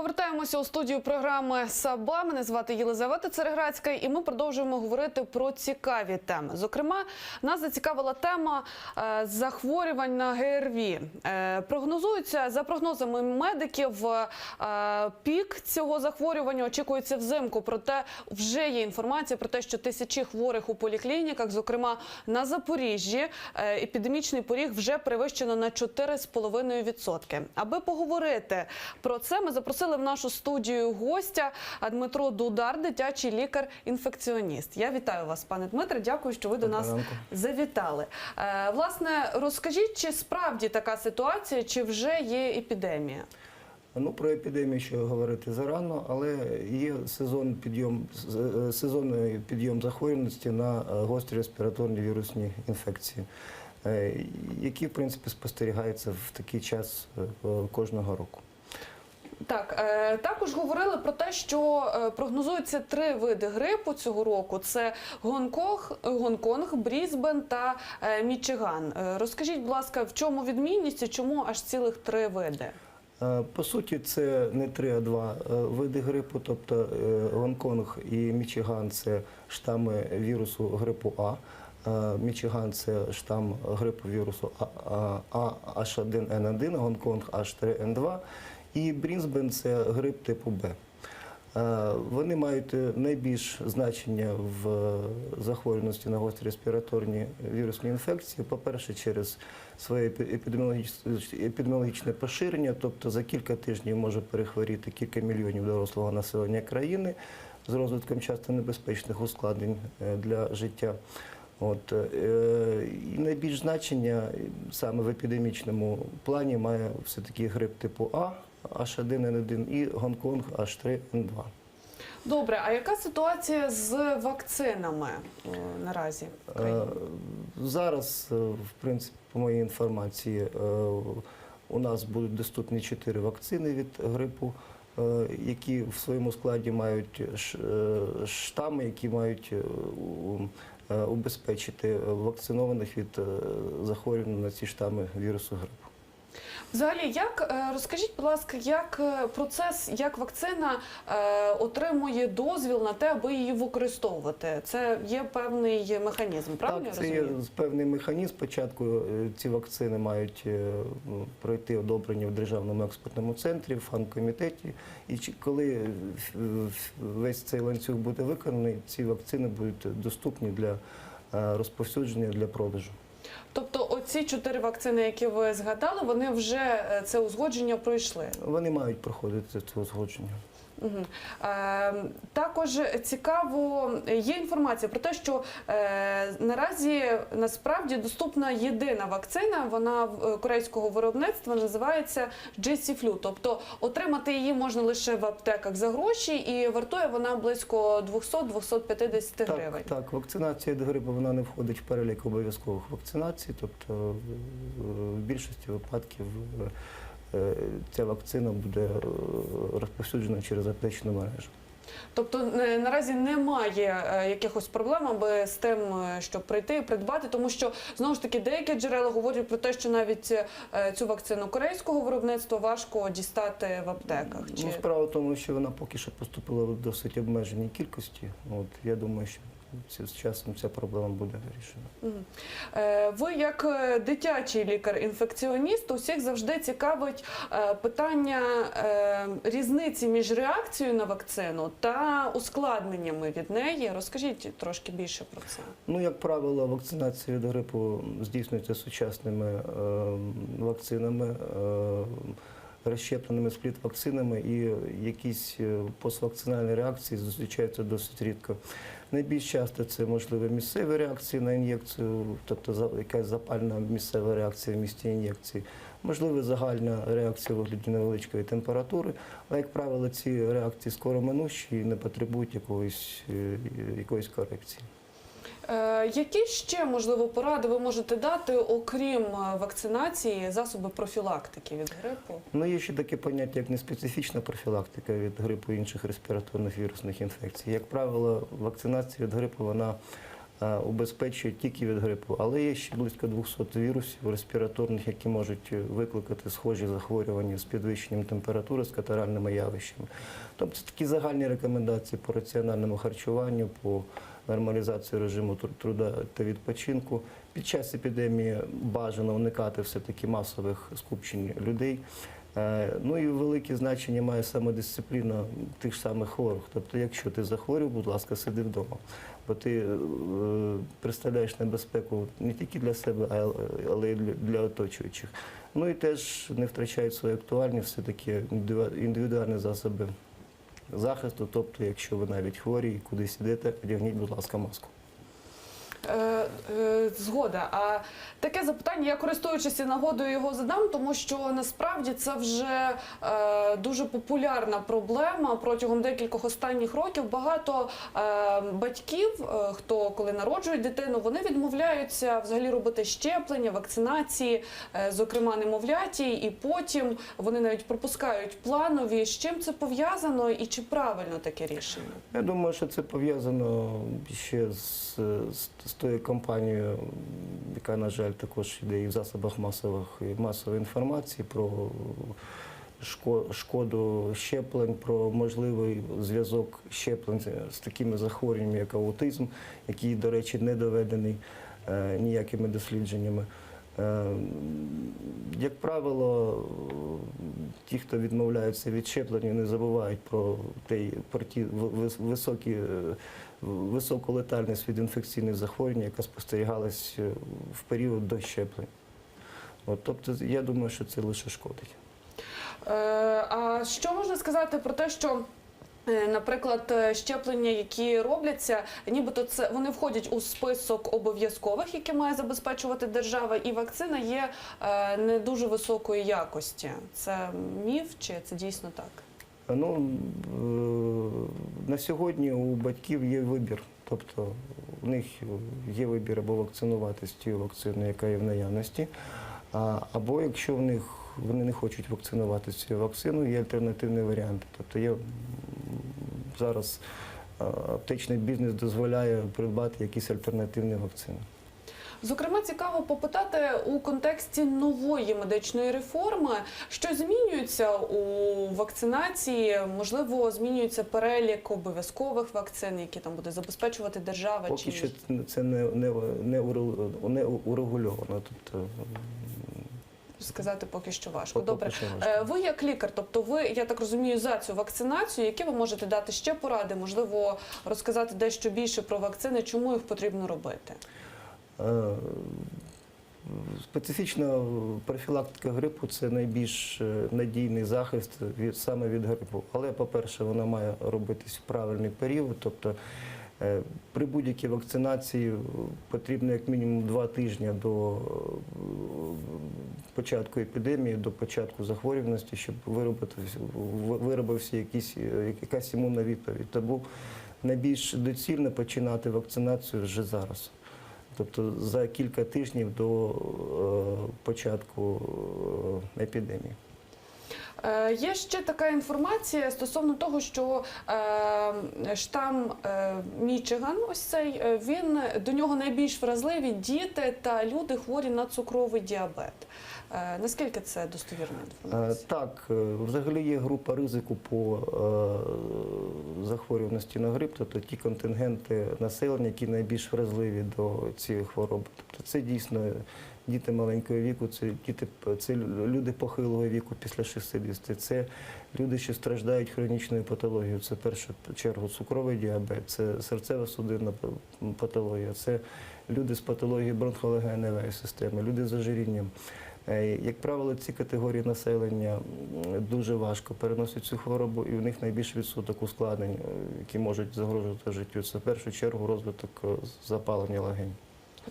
Повертаємося у студію програми «Саба». Мене звати Єлизавета Цереградська, і ми продовжуємо говорити про цікаві теми. Зокрема, нас зацікавила тема захворювань на ГРВІ. Прогнозується, за прогнозами медиків, пік цього захворювання очікується взимку. Проте вже є інформація про те, що тисячі хворих у поліклініках, зокрема на Запоріжжі, епідемічний поріг вже перевищено на 4,5%. Аби поговорити про це, ми запросили в нашу студію гостя Дмитро Дудар, дитячий лікар-інфекціоніст. Я вітаю вас, пане Дмитре, дякую, що ви до нас завітали. Власне, розкажіть, чи справді така ситуація, чи вже є епідемія? Ну, про епідемію ще говорити зарано, але є сезонний підйом захворюваності на гострі респіраторні вірусні інфекції, які, в принципі, спостерігаються в такий час кожного року. Так, також говорили про те, що прогнозуються 3 види грипу цього року. Це Гонконг, Брізбен та Мічиган. Розкажіть, будь ласка, в чому відмінність і чому аж цілих 3 види? По суті, це не 3, а 2 види грипу. Тобто Гонконг і Мічиган – це штами вірусу грипу А. Мічиган – це штам грипу вірусу H1N1, Гонконг H3N2. І Брізбен – це грип типу Б. Вони мають найбільш значення в захворюваності на гострі респіраторні вірусні інфекції. По-перше, через своє епідеміологічне поширення, тобто за кілька тижнів може перехворіти кілька мільйонів дорослого населення країни з розвитком часто небезпечних ускладнень для життя. І найбільш значення саме в епідемічному плані має все-таки грип типу А, H1N1 і Гонконг H3N2. Добре, а яка ситуація з вакцинами наразі в країні? Зараз, в принципі, по моїй інформації, у нас будуть доступні 4 вакцини від грипу, які в своєму складі мають штами, які мають убезпечити вакцинованих від захворювання на ці штами вірусу грипу. Взагалі, розкажіть, будь ласка, як процес, як вакцина отримує дозвіл на те, аби її використовувати? Це є певний механізм, правильно я розумію? Так, це є певний механізм. Спочатку ці вакцини мають пройти одобрення в Державному експертному центрі, в фармкомітеті. І коли весь цей ланцюг буде виконаний, ці вакцини будуть доступні для розповсюдження, для продажу. Тобто оці 4 вакцини, які ви згадали, вони вже це узгодження пройшли? Вони мають проходити це узгодження. Угу. Також цікаво, є інформація про те, що наразі насправді доступна єдина вакцина, вона корейського виробництва, називається JC-Flu. Тобто отримати її можна лише в аптеках за гроші і вартує вона близько 200-250 гривень. Так, вакцинація від грипу вона не входить в перелік обов'язкових вакцинацій, тобто в більшості випадків ця вакцина буде розповсюджена через аптечну мережу. Тобто наразі немає якихось проблем аби з тим, щоб прийти і придбати, тому що, знову ж таки, деякі джерела говорять про те, що навіть цю вакцину корейського виробництва важко дістати в аптеках. Ну, справа в тому, що вона поки що поступила в досить обмеженій кількості. Я думаю, що з часом ця проблема буде вирішена. Ви, як дитячий лікар-інфекціоніст, усіх завжди цікавить питання різниці між реакцією на вакцину та ускладненнями від неї. Розкажіть трошки більше про це. Ну, як правило, вакцинація від грипу здійснюється сучасними вакцинами, розщепленими спліт-вакцинами, і якісь поствакцинальні реакції зустрічаються досить рідко. Найбільш часто це, можливо, місцеві реакції на ін'єкцію, тобто якась запальна місцева реакція в місці ін'єкції, можливо, загальна реакція у вигляді невеличкої температури, але, як правило, ці реакції скороминущі і не потребують якоїсь корекції. Які ще, можливо, поради ви можете дати, окрім вакцинації, засоби профілактики від грипу? Ну, є ще таке поняття, як неспецифічна профілактика від грипу і інших респіраторних вірусних інфекцій. Як правило, вакцинація від грипу, вона убезпечує тільки від грипу. Але є ще близько 200 вірусів респіраторних, які можуть викликати схожі захворювання з підвищенням температури, з катаральними явищами. Тобто це такі загальні рекомендації по раціональному харчуванню, по нормалізації режиму труда та відпочинку. Під час епідемії бажано уникати все-таки масових скупчень людей. Ну і велике значення має самодисципліна тих самих хворих. Тобто, якщо ти захворів, будь ласка, сиди вдома. Бо ти представляєш небезпеку не тільки для себе, але й для оточуючих. Ну і теж не втрачають свою актуальність все-таки індивідуальні засоби захисту. Тобто, якщо ви навіть хворі і кудись ідете, одягніть, будь ласка, маску. Згода. А таке запитання, я користуючись нагодою його задам, тому що насправді це вже дуже популярна проблема протягом декількох останніх років. Багато батьків, хто коли народжують дитину, вони відмовляються взагалі робити щеплення, вакцинації, зокрема немовляті, і потім вони навіть пропускають планові. З чим це пов'язано і чи правильно таке рішення? Я думаю, що це пов'язано ще з тою кампанією, яка, на жаль, також йде і в засобах масової інформації про шкоду щеплень, про можливий зв'язок щеплень з такими захворюваннями, як аутизм, який, до речі, не доведений ніякими дослідженнями. Як правило, ті, хто відмовляються від щеплення, не забувають про ті високу летальність від інфекційних захворювань, яка спостерігалась в період до щеплень. Тобто, я думаю, що це лише шкодить. А що можна сказати про те, що, наприклад, щеплення, які робляться, нібито вони входять у список обов'язкових, які має забезпечувати держава, і вакцина є не дуже високої якості. Це міф чи це дійсно так? Ну, на сьогодні у батьків є вибір. Тобто у них є вибір або вакцинуватися тією вакциною, яка є в наявності, або якщо вони не хочуть вакцинуватися цією вакциною, є альтернативні варіанти. Тобто є зараз аптечний бізнес дозволяє придбати якісь альтернативні вакцини. Зокрема, цікаво попитати у контексті нової медичної реформи, що змінюється у вакцинації, можливо, змінюється перелік обов'язкових вакцин, які там буде забезпечувати держава? Поки що це не урегульовано. Тобто, сказати поки що важко. Добре. Що важко. Ви як лікар, тобто ви, я так розумію, за цю вакцинацію, які ви можете дати ще поради, можливо, розказати дещо більше про вакцини, чому їх потрібно робити? Специфічна профілактика грипу – це найбільш надійний захист саме від грипу. Але, по-перше, вона має робитись в правильний період. Тобто при будь-якій вакцинації потрібно як мінімум 2 тижні до початку епідемії, до початку захворюваності, щоб виробився якась імунна відповідь. Тому найбільш доцільно починати вакцинацію вже зараз. Тобто за кілька тижнів до початку епідемії. Є ще така інформація стосовно того, що штам Мічиган, ось цей, до нього найбільш вразливі діти та люди хворі на цукровий діабет. Наскільки це достовірна інформація? Так, взагалі є група ризику по захворюваності на грип, тобто ті контингенти населення, які найбільш вразливі до цієї хвороби. Тобто це дійсно діти маленького віку, це люди похилого віку після 60, це люди, що страждають хронічною патологією, це в першу чергу цукровий діабет, це серцево-судинна патологія, це люди з патологією бронхолегеневої системи, люди з ожирінням. Як правило, ці категорії населення дуже важко переносять цю хворобу, і в них найбільший відсоток ускладнень, які можуть загрожувати життю. Це в першу чергу розвиток запалення легень.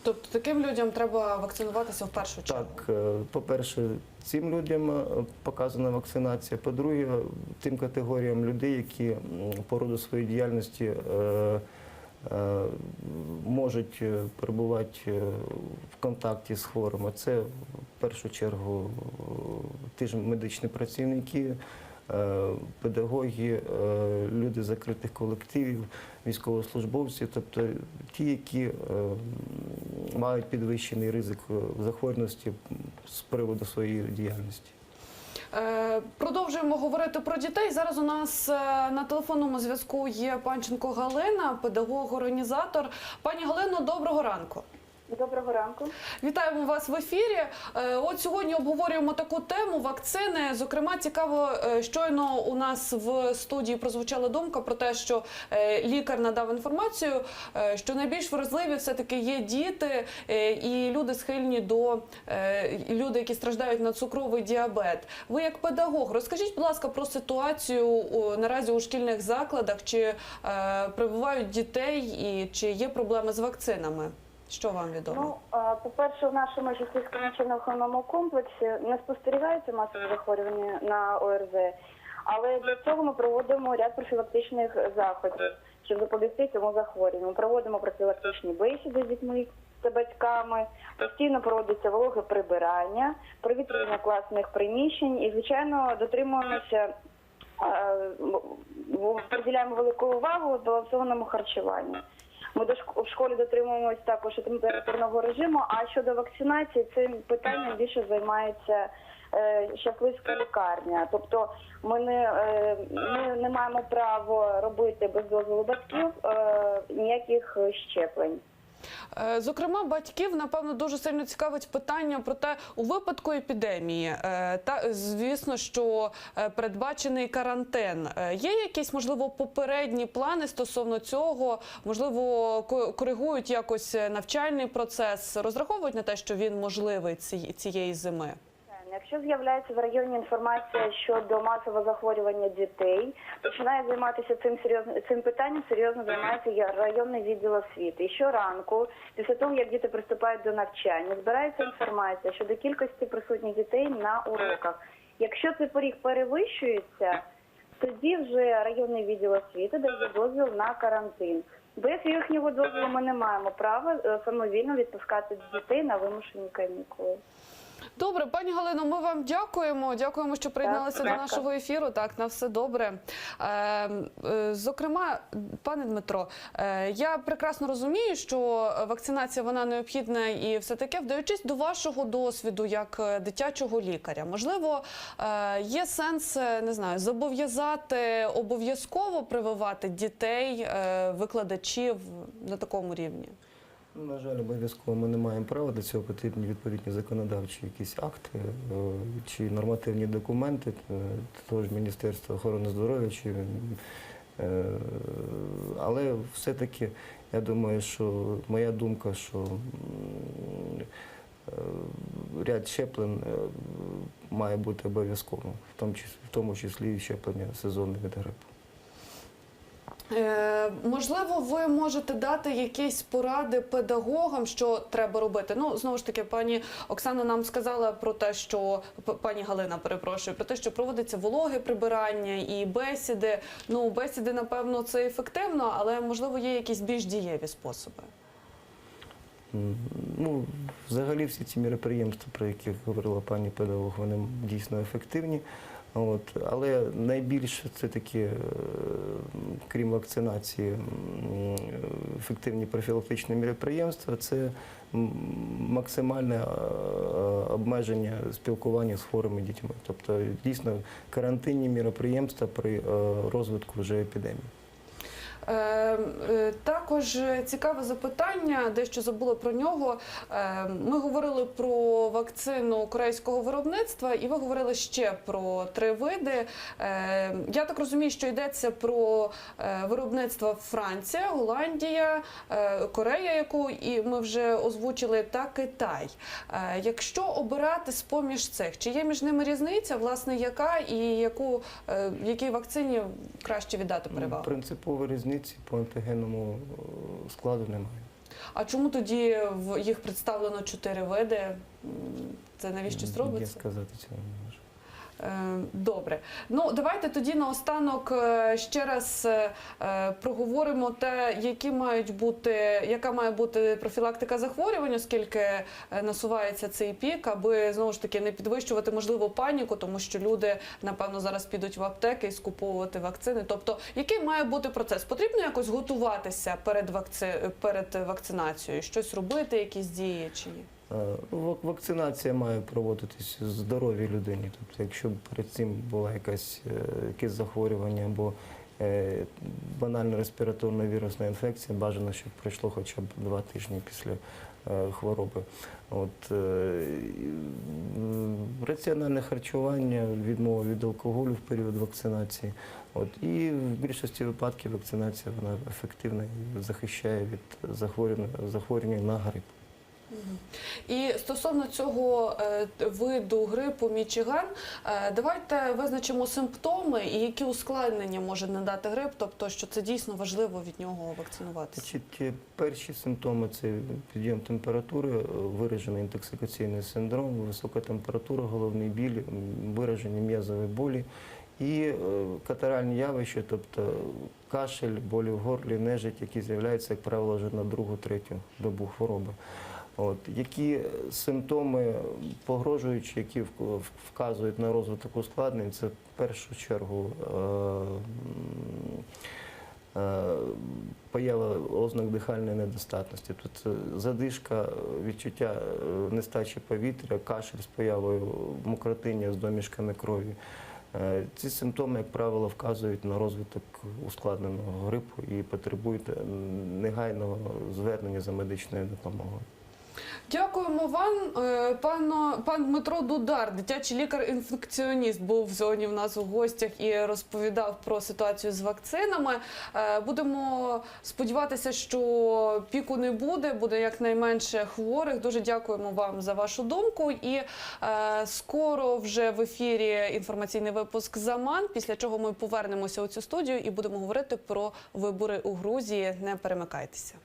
Тобто таким людям треба вакцинуватися в першу чергу? Так, по-перше, цим людям показана вакцинація. По-друге, тим категоріям людей, які по роду своєї діяльності можуть перебувати в контакті з хворими. Це в першу чергу ті ж медичні працівники, педагоги, люди закритих колективів, військовослужбовці, тобто ті, які мають підвищений ризик захворюваності з приводу своєї діяльності. Продовжуємо говорити про дітей. Зараз у нас на телефонному зв'язку є Панченко Галина, педагог-організатор. Пані Галино, доброго ранку. Доброго ранку. Вітаємо вас в ефірі. От сьогодні обговорюємо таку тему – вакцини. Зокрема, цікаво, щойно у нас в студії прозвучала думка про те, що лікар надав інформацію, що найбільш вразливі все-таки є діти і люди схильні до люди, які страждають на цукровий діабет. Ви як педагог, розкажіть, будь ласка, про ситуацію наразі у шкільних закладах, чи прививають дітей і чи є проблеми з вакцинами? Що вам відомо? По-перше, в нашому Житомирському навчально-виховному комплексі не спостерігається масове захворювання на ОРЗ, але для цього ми проводимо ряд профілактичних заходів, щоб запобігти цьому захворюванню. Ми проводимо профілактичні бесіди з дітьми та батьками, постійно проводиться вологе прибирання, провітрювання класних приміщень і, звичайно, дотримуємося, приділяємо велику увагу збалансованому харчуванню. Ми в школі дотримуємося також температурного режиму, а щодо вакцинації цим питанням більше займається Щасливська лікарня. Тобто ми не маємо права робити без дозволу батьків ніяких щеплень. Зокрема, батьків, напевно, дуже сильно цікавить питання про те, у випадку епідемії, звісно, що передбачений карантин. Є якісь, можливо, попередні плани стосовно цього? Можливо, коригують якось навчальний процес? Розраховують на те, що він можливий цієї зими? Якщо з'являється в районі інформація щодо масового захворювання дітей, починає займатися цим питанням, серйозно займається районний відділ освіти. І щоранку, після того, як діти приступають до навчання, збирається інформація щодо кількості присутніх дітей на уроках. Якщо цей поріг перевищується, тоді вже районний відділ освіти дає дозвіл на карантин. Без їхнього дозволу ми не маємо права самовільно відпускати дітей на вимушені канікули. Добре, пані Галино, ми вам дякуємо. Дякуємо, що приєдналися до нашого ефіру. Так, на все добре. Зокрема, пане Дмитро, я прекрасно розумію, що вакцинація вона необхідна і все таке, вдаючись до вашого досвіду як дитячого лікаря. Можливо, є сенс, не знаю, зобов'язати обов'язково прививати дітей, викладачів на такому рівні? На жаль, обов'язково ми не маємо права, для цього потрібні відповідні законодавчі якісь акти чи нормативні документи, того ж Міністерства охорони здоров'я. Але все-таки, я думаю, що моя думка, що ряд щеплень має бути обов'язковим, в тому числі і щеплення сезонне від грипу. Можливо, ви можете дати якісь поради педагогам, що треба робити? Ну, знову ж таки, пані Оксана нам сказала про те, що, пані Галина, перепрошую, про те, що проводиться вологе прибирання і бесіди. Ну, бесіди, напевно, це ефективно, але, можливо, є якісь більш дієві способи? Ну, взагалі всі ці міроприємства, про які говорила пані педагог, вони дійсно ефективні. Але найбільше це такі, крім вакцинації, ефективні профілактичні міроприємства, це максимальне обмеження спілкування з хворими дітьми. Тобто, дійсно, карантинні міроприємства при розвитку вже епідемії. Також цікаве запитання, дещо забула про нього. Ми говорили про вакцину корейського виробництва, і ви говорили ще про 3 види. Я так розумію, що йдеться про виробництво Франція, Голландія, Корея, яку і ми вже озвучили, та Китай. Якщо обирати з-поміж цих, чи є між ними різниця, власне, яка і якій вакцині краще віддати перевагу? Принципова різниця по антигенному складу немає. А чому тоді їх представлено 4 види? Це навіщо робиться? Я сказати цього не можу. Добре. Ну, давайте тоді наостанок ще раз проговоримо те, яка має бути профілактика захворювань, оскільки насувається цей пік, аби, знову ж таки, не підвищувати, можливо, паніку, тому що люди, напевно, зараз підуть в аптеки і скуповувати вакцини. Тобто, який має бути процес? Потрібно якось готуватися перед вакцинацією? Щось робити, якісь дії чи ні? Вакцинація має проводитись здоровій людині. Тобто, якщо перед цим було якесь захворювання або банальна респіраторна вірусна інфекція, бажано, щоб пройшло хоча б 2 тижні після хвороби. Раціональне харчування, відмова від алкоголю в період вакцинації. І в більшості випадків вакцинація вона ефективна і захищає від захворювання на грип. І стосовно цього виду грипу Мічиган, давайте визначимо симптоми і які ускладнення може надати грип, тобто, що це дійсно важливо від нього вакцинуватися. Перші симптоми – це підйом температури, виражений інтоксикаційний синдром, висока температура, головний біль, виражені м'язові болі і катаральні явища, тобто кашель, болі в горлі, нежить, які з'являються, як правило, вже на 2-3 добу хвороби. Які симптоми погрожуючі, які вказують на розвиток ускладнень, це в першу чергу поява ознак дихальної недостатності. Тут задишка, відчуття нестачі повітря, кашель з появою мокротиння з домішками крові. Ці симптоми, як правило, вказують на розвиток ускладненого грипу і потребують негайного звернення за медичною допомогою. Дякуємо вам. Пан Дмитро Дудар, дитячий лікар-інфекціоніст, був сьогодні в нас у гостях і розповідав про ситуацію з вакцинами. Будемо сподіватися, що піку не буде, буде якнайменше хворих. Дуже дякуємо вам за вашу думку. І скоро вже в ефірі інформаційний випуск «Заман», після чого ми повернемося у цю студію і будемо говорити про вибори у Грузії. Не перемикайтеся.